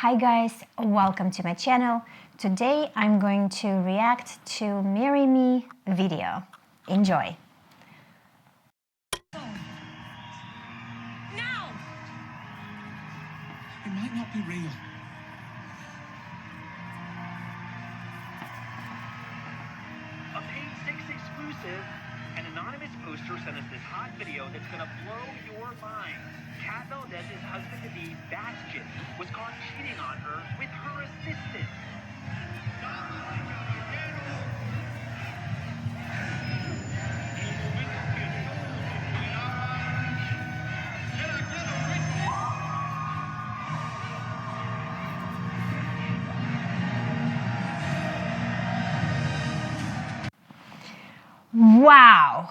Hi guys, welcome to my channel. Today I'm going to react to Marry Me video. Enjoy. Now! It might not be real. A Page 6 exclusive, an anonymous poster sent us this hot video that's gonna blow your mind. Kat Valdez's husband-to-be, Bastian, was caught cheating on her with her assistant. Wow!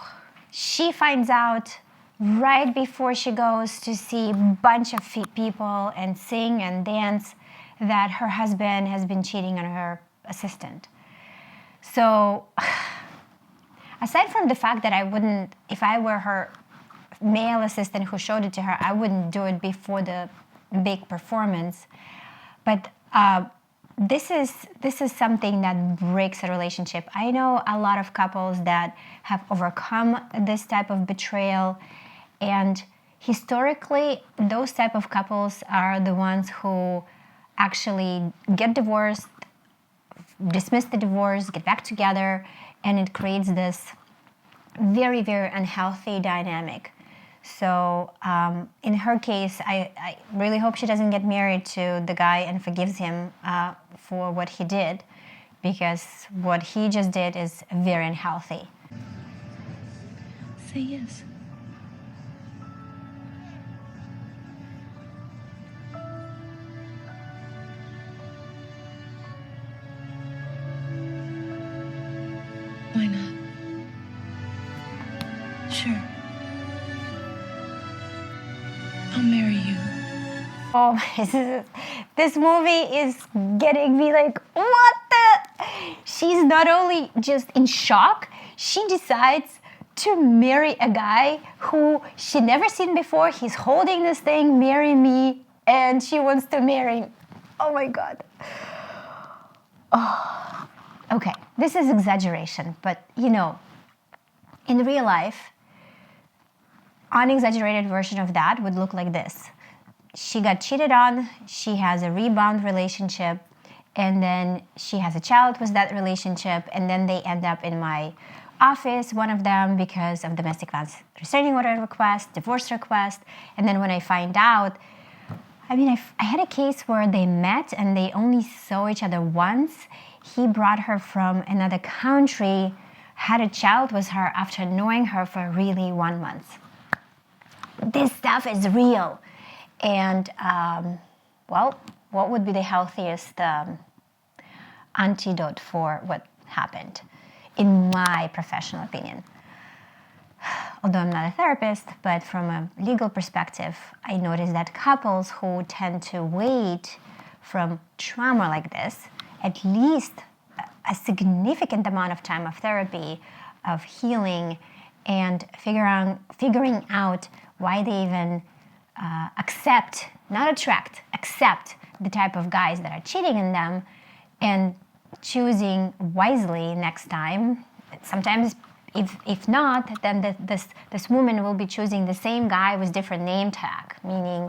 She finds out right before she goes to see a bunch of people and sing and dance that her husband has been cheating on her assistant. So, aside from the fact that I wouldn't, if I were her male assistant who showed it to her, I wouldn't do it before the big performance. But this is something that breaks a relationship. I know a lot of couples that have overcome this type of betrayal, and historically, those type of couples are the ones who actually get divorced, dismiss the divorce, get back together, and it creates this very, very unhealthy dynamic. So in her case, I really hope she doesn't get married to the guy and forgives him for what he did, because what he just did is very unhealthy. Say yes. Why not? Sure. I'll marry you. Oh, this movie is getting me like, what the? She's not only just in shock, she decides to marry a guy who she never seen before. He's holding this thing, marry me, and she wants to marry. Oh my God. Oh. Okay, this is exaggeration, but you know, in real life, unexaggerated version of that would look like this. She got cheated on, she has a rebound relationship, and then she has a child with that relationship, and then they end up in my office, one of them because of domestic violence restraining order request, divorce request, and then when I find out, I had a case where they met and they only saw each other once. He brought her from another country, had a child with her after knowing her for really 1 month. This stuff is real. And, well, what would be the healthiest antidote for what happened, in my professional opinion? Although I'm not a therapist, but from a legal perspective, I noticed that couples who tend to wait from trauma like this, at least a significant amount of time of therapy, of healing, and figuring out why they even accept, not attract, accept the type of guys that are cheating on them, and choosing wisely next time. Sometimes, if not, then this woman will be choosing the same guy with different name tag, meaning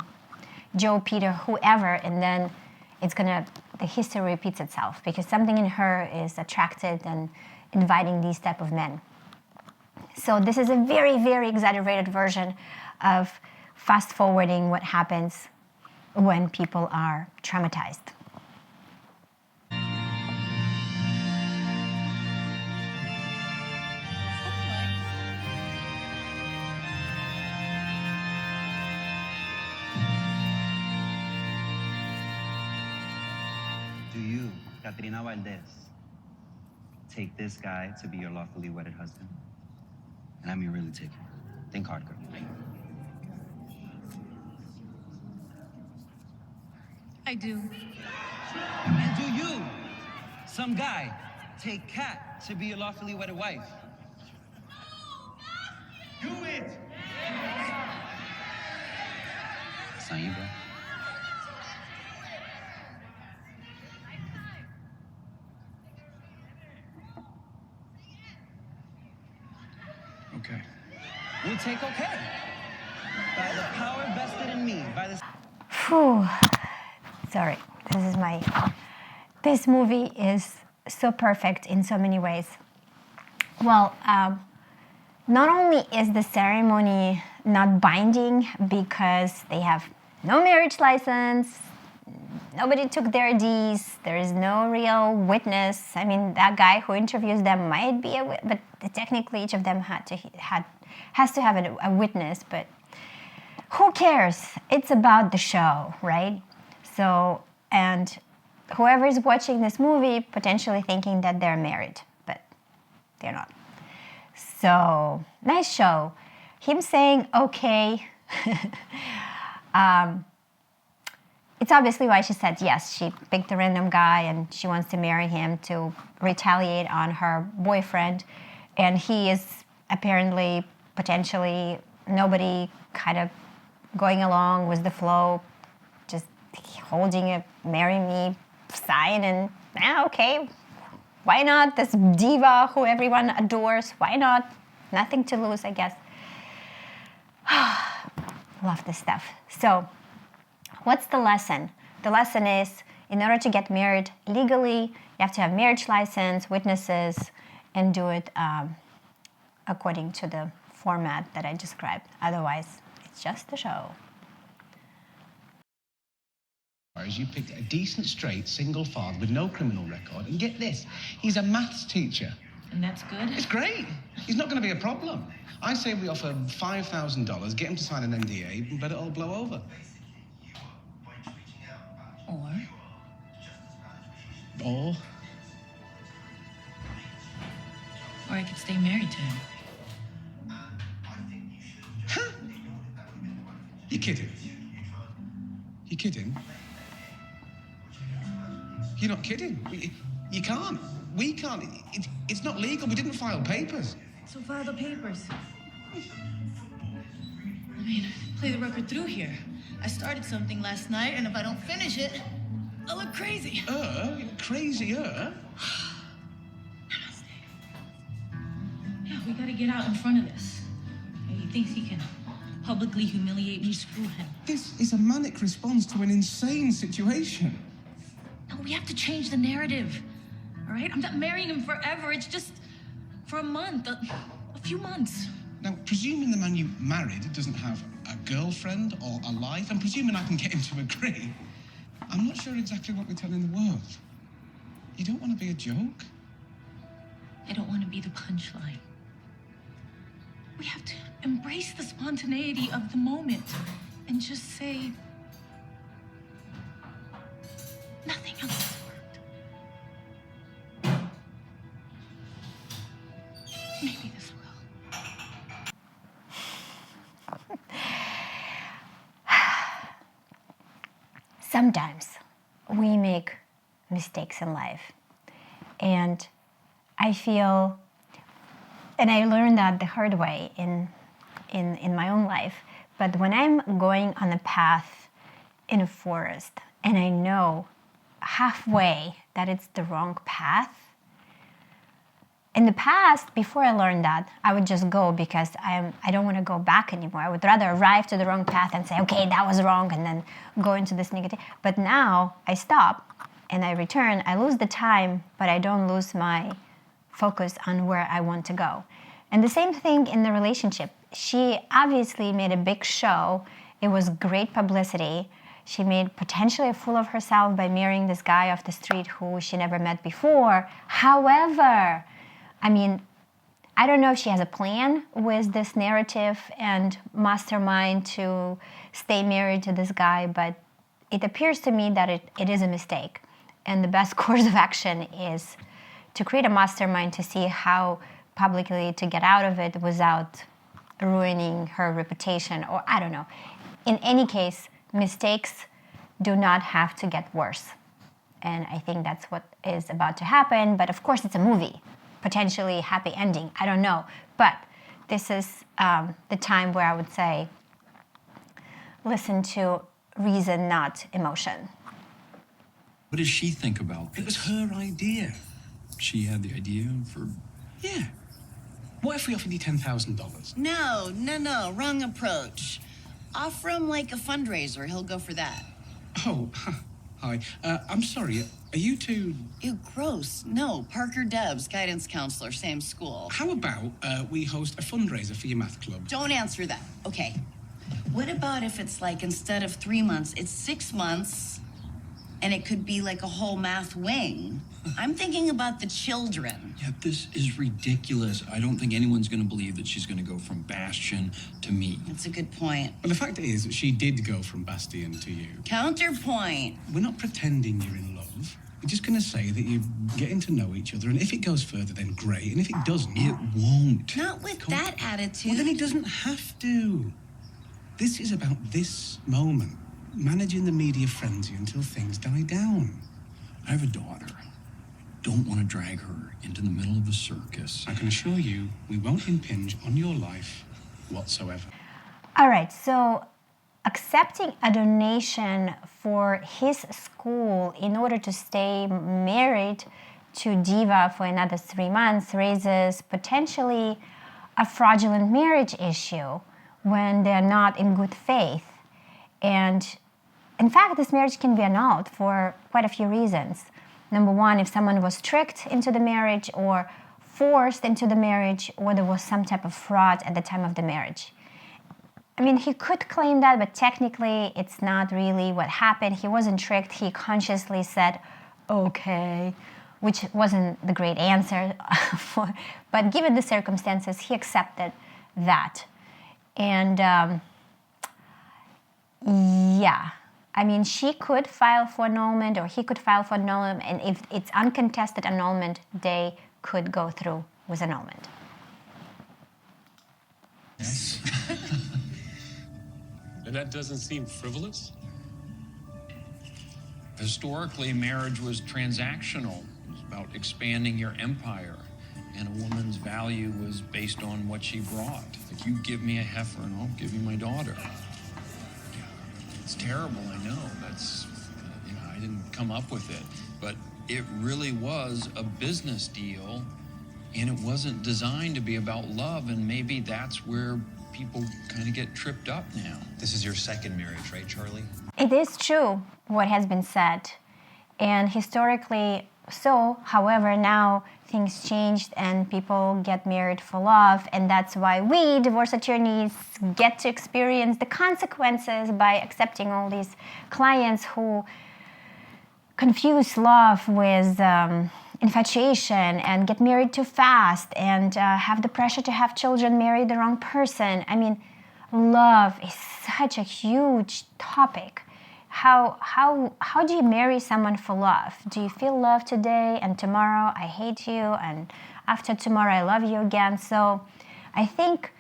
Joe, Peter, whoever, and then the history repeats itself because something in her is attracted and inviting these type of men. So this is a very, very exaggerated version of fast-forwarding what happens when people are traumatized. Do you, Katrina Valdez, take this guy to be your lawfully wedded husband? And I mean really take him. Think hard, girl. I do. And do you, some guy, take Kat to be your lawfully wedded wife? Do it! It's on you, bro. okay. We take okay. By the power vested in me, by the... Phew. Sorry, this movie is so perfect in so many ways. Well, not only is the ceremony not binding because they have no marriage license, nobody took their Ds, there is no real witness. I mean, that guy who interviews them might be a witness, but technically each of them has to have a witness, but who cares? It's about the show, right? So, and whoever is watching this movie potentially thinking that they're married, but they're not. So, nice show. Him saying okay. It's obviously why she said yes. She picked a random guy and she wants to marry him to retaliate on her boyfriend. And he is apparently, potentially, nobody kind of going along with the flow, just holding a marry me sign and, okay, why not? This diva who everyone adores, why not? Nothing to lose, I guess. Love this stuff. So, what's the lesson? The lesson is, in order to get married legally, you have to have marriage license, witnesses, and do it according to the format that I described. Otherwise, it's just a show. You picked a decent, straight, single father with no criminal record, and get this, he's a maths teacher. And that's good? It's great. He's not going to be a problem. I say we offer $5,000, get him to sign an NDA, and let it all blow over. Or I could stay married to him. Huh? You kidding? You kidding? You're not kidding. You can't. We can't. It's not legal. We didn't file papers. So file the papers. I mean, play the record through here. I started something last night, and if I don't finish it, I'll look crazy. Crazier? Yeah, we gotta get out in front of this. He thinks he can publicly humiliate me, screw him. This is a manic response to an insane situation. No, we have to change the narrative. All right? I'm not marrying him forever. It's just for a month, a few months. Now, presuming the man you married doesn't have a girlfriend or a life, and presuming I can get him to agree, I'm not sure exactly what we're telling the world. You don't want to be a joke? I don't want to be the punchline. We have to embrace the spontaneity of the moment and just say, nothing else has worked. Maybe this will. Sometimes we make mistakes in life. And I feel, and I learned that the hard way in my own life, but when I'm going on a path in a forest and I know halfway that it's the wrong path, in the past, before I learned that, I would just go because I don't want to go back anymore. I would rather arrive to the wrong path and say, okay, that was wrong, and then go into this negative. But now I stop and I return. I lose the time, but I don't lose my focus on where I want to go. And the same thing in the relationship. She obviously made a big show. It was great publicity. She made potentially a fool of herself by marrying this guy off the street who she never met before. However, I mean, I don't know if she has a plan with this narrative and mastermind to stay married to this guy, but it appears to me that it is a mistake. And the best course of action is to create a mastermind to see how publicly to get out of it without ruining her reputation, or I don't know. In any case, mistakes do not have to get worse. And I think that's what is about to happen, but of course it's a movie. Potentially happy ending, I don't know. But this is the time where I would say, listen to reason, not emotion. What does she think about this? It was her idea. She had the idea for... Yeah. What if we offered you $10,000? No, wrong approach. Offer him like a fundraiser, he'll go for that. Oh, hi. I'm sorry, are you two... Ew, gross. No, Parker Debs, guidance counselor, same school. How about we host a fundraiser for your math club? Don't answer that. Okay. What about if it's like instead of 3 months, it's 6 months, and it could be like a whole math wing? I'm thinking about the children. Yeah, this is ridiculous. I don't think anyone's going to believe that she's going to go from Bastion to me. That's a good point. Well, the fact is, she did go from Bastion to you. Counterpoint. We're not pretending you're in love. We're just going to say that you're getting to know each other, and if it goes further, then great, and if it doesn't... It won't. Not with that attitude. Well, then it doesn't have to. This is about this moment, managing the media frenzy until things die down. I have a daughter. Don't want to drag her into the middle of a circus. I can assure you, we won't impinge on your life whatsoever. All right, so accepting a donation for his school in order to stay married to Diva for another 3 months raises potentially a fraudulent marriage issue when they're not in good faith. And in fact, this marriage can be annulled for quite a few reasons. Number one, if someone was tricked into the marriage or forced into the marriage, or there was some type of fraud at the time of the marriage. I mean, he could claim that, but technically it's not really what happened. He wasn't tricked. He consciously said, okay, which wasn't the great answer. But given the circumstances, he accepted that. And yeah. I mean, she could file for annulment, or he could file for annulment, and if it's uncontested annulment, they could go through with annulment. Yes. And that doesn't seem frivolous? Historically, marriage was transactional. It was about expanding your empire. And a woman's value was based on what she brought. Like, you give me a heifer and I'll give you my daughter. It's terrible, I know. That's, I didn't come up with it. But it really was a business deal, and it wasn't designed to be about love, and maybe that's where people kind of get tripped up now. This is your second marriage, right, Charlie? It is true what has been said, and historically so. However, now things changed and people get married for love, and that's why we, divorce attorneys, get to experience the consequences by accepting all these clients who confuse love with infatuation and get married too fast and have the pressure to have children, marry the wrong person. I mean, love is such a huge topic. How do you marry someone for love? Do you feel love today and tomorrow I hate you and after tomorrow I love you again? So I think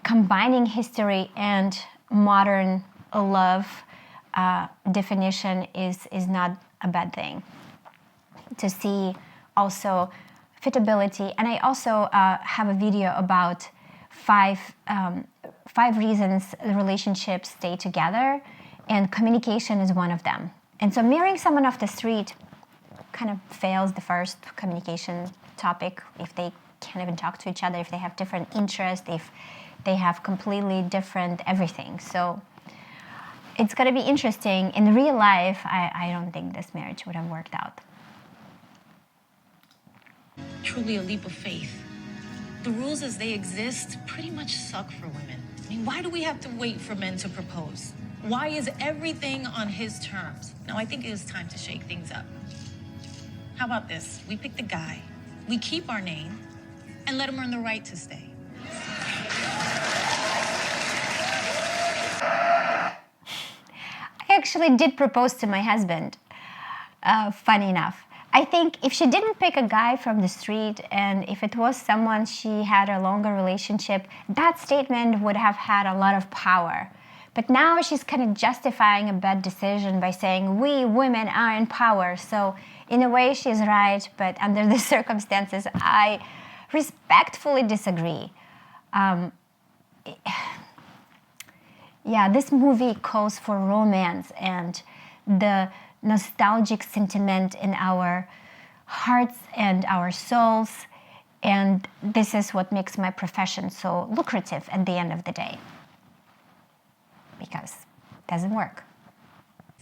combining history and modern love definition is not a bad thing. To see also fitability, and I also have a video about five reasons relationships stay together. And communication is one of them. And so marrying someone off the street kind of fails the first communication topic if they can't even talk to each other, if they have different interests, if they have completely different everything. So it's going to be interesting. In real life, I don't think this marriage would have worked out. Truly a leap of faith. The rules as they exist pretty much suck for women. I mean, why do we have to wait for men to propose? Why is everything on his terms? No, I think it is time to shake things up. How about this? We pick the guy, we keep our name, and let him earn the right to stay. I actually did propose to my husband, funny enough. I think if she didn't pick a guy from the street and if it was someone she had a longer relationship, that statement would have had a lot of power. But now she's kind of justifying a bad decision by saying, we women are in power. So in a way, she's right, but under the circumstances, I respectfully disagree. Yeah, this movie calls for romance and the nostalgic sentiment in our hearts and our souls. And this is what makes my profession so lucrative at the end of the day, because it doesn't work.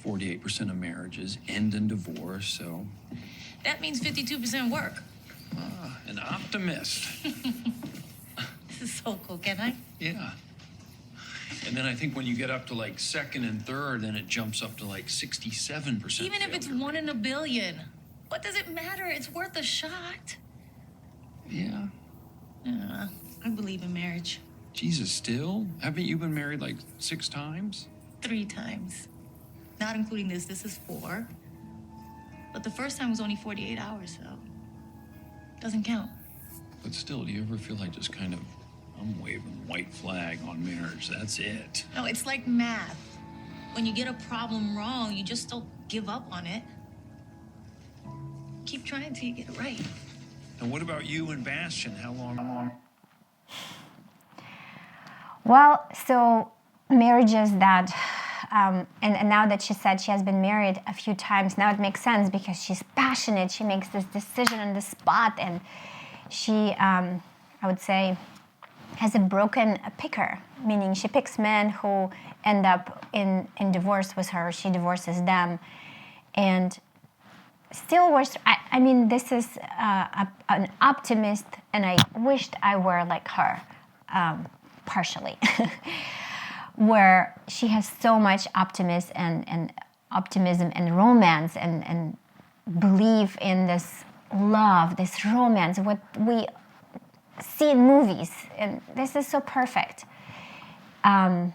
48% of marriages end in divorce, so That means 52% work. an optimist. This is so cool, can I? Yeah. And then I think when you get up to like second and third, then it jumps up to like 67%. Even if it's failure. 1 in a billion, what does it matter? It's worth a shot. Yeah. I believe in marriage. Jesus, still? Haven't you been married like 6 times? 3 times. Not including this. This is 4. But the first time was only 48 hours, so doesn't count. But still, do you ever feel like just kind of, I'm waving white flag on marriage, that's it? No, it's like math. When you get a problem wrong, you just don't give up on it. Keep trying till you get it right. And what about you and Bastian? How long? Well, so marriages that, and now that she said she has been married a few times, now it makes sense because she's passionate. She makes this decision on the spot, and she, I would say, has a broken picker, meaning she picks men who end up in divorce with her. She divorces them, and still worse. I mean, this is an optimist, and I wished I were like her, partially, where she has so much optimism and romance and believe in this love, this romance, what we see in movies, and this is so perfect. In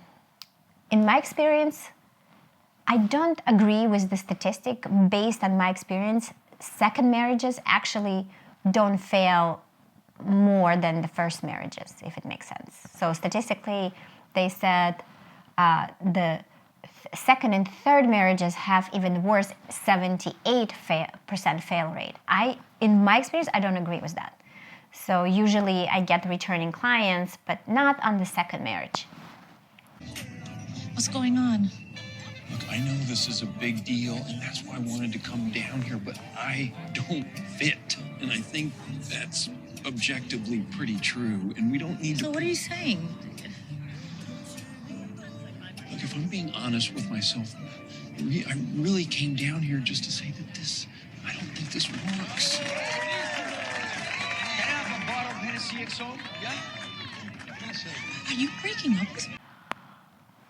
my experience, I don't agree with the statistic. Based on my experience, second marriages actually don't fail more than the first marriages, if it makes sense. So statistically, they said the second and third marriages have even worse, 78% fail rate. In my experience, I don't agree with that. So usually I get returning clients, but not on the second marriage. What's going on? Look, I know this is a big deal, and that's why I wanted to come down here, but I don't fit. And I think that's objectively pretty true, and we don't need to... So what are you saying? Look, if I'm being honest with myself, I really came down here just to say that I don't think this works. Can I have a bottle of Hennessy XO? Yeah? Are you breaking up?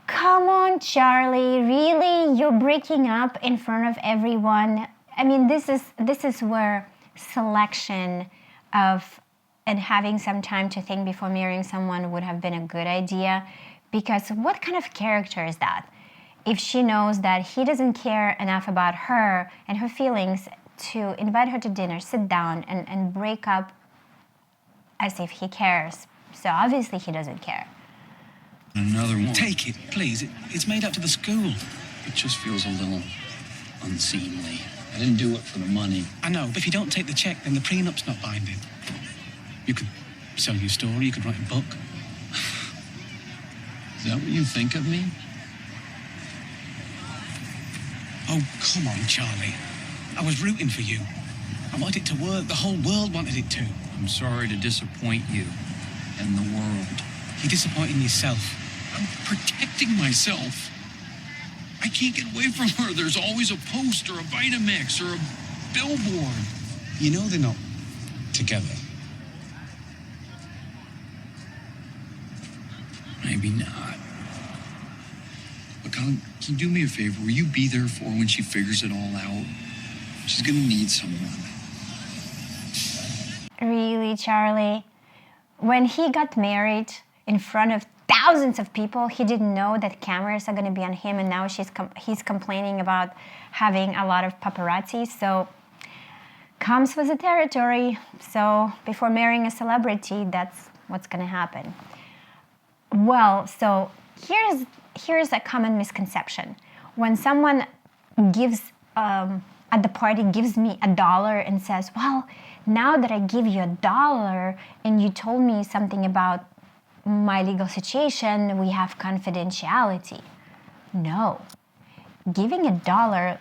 Come on, Charlie, really? You're breaking up in front of everyone? I mean, this is where selection of and having some time to think before marrying someone would have been a good idea, because what kind of character is that? If she knows that he doesn't care enough about her and her feelings to invite her to dinner, sit down, and break up as if he cares. So obviously he doesn't care. Another one. Take it, please. It's made up to the school. It just feels a little unseemly. I didn't do it for the money. I know, but if you don't take the check, then the prenup's not binding. You could sell your story, you could write a book. Is that what you think of me? Oh, come on, Charlie. I was rooting for you. I wanted it to work. The whole world wanted it to. I'm sorry to disappoint you and the world. You're disappointing yourself. I'm protecting myself. I can't get away from her. There's always a post or a Vitamix or a billboard. You know they're not together. Maybe not. But Colin, can you do me a favor? Will you be there for her when she figures it all out? She's gonna need someone. Really, Charlie? When he got married in front of thousands of people, he didn't know that cameras are going to be on him, and now he's complaining about having a lot of paparazzi. So comes with the territory. So before marrying a celebrity, that's what's going to happen. Well, so here's a common misconception. When someone gives at the party gives me $1 and says, well, now that I give you $1 and you told me something about my legal situation, we have confidentiality. No. Giving $1,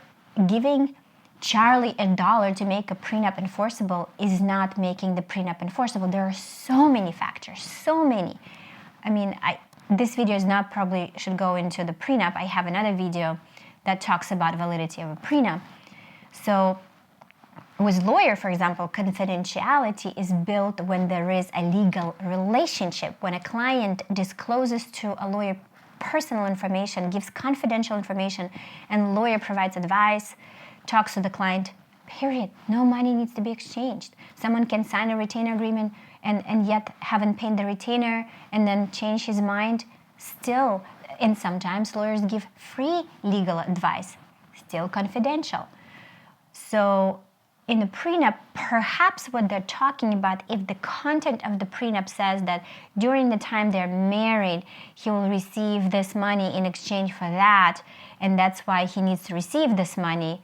giving Charlie $1 to make a prenup enforceable is not making the prenup enforceable. There are so many factors, so many. I mean, this video is not probably should go into the prenup. I have another video that talks about validity of a prenup. So with lawyer, for example, confidentiality is built when there is a legal relationship. When a client discloses to a lawyer personal information, gives confidential information, and lawyer provides advice, talks to the client, period. No money needs to be exchanged. Someone can sign a retainer agreement and yet haven't paid the retainer and then change his mind still. And sometimes lawyers give free legal advice, still confidential. So in the prenup, perhaps what they're talking about, if the content of the prenup says that during the time they're married, he will receive this money in exchange for that, and that's why he needs to receive this money.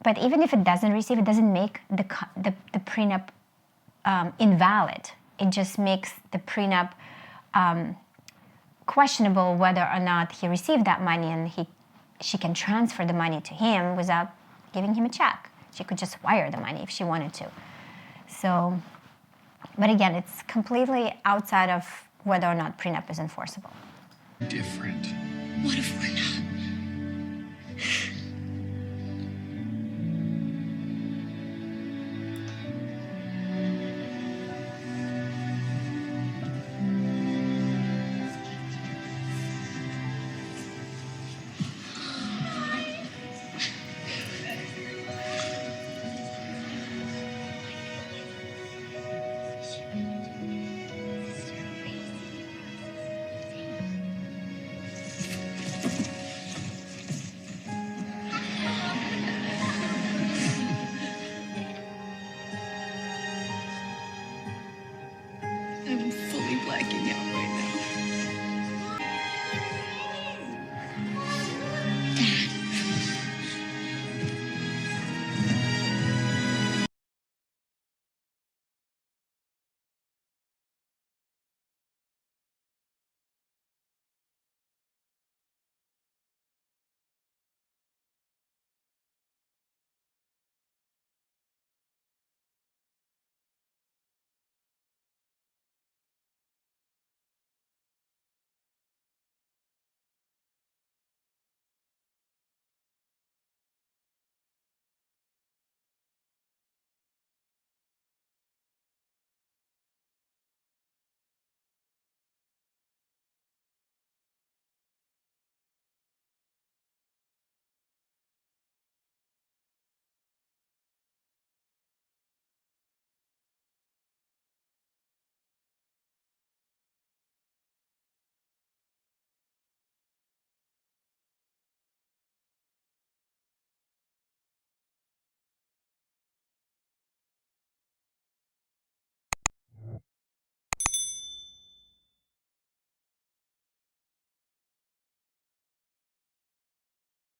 But even if it doesn't receive, it doesn't make the prenup invalid. It just makes the prenup questionable whether or not he received that money, and she can transfer the money to him without giving him a check. She could just wire the money if she wanted to. So, but again, it's completely outside of whether or not prenup is enforceable. Different. What if we're not?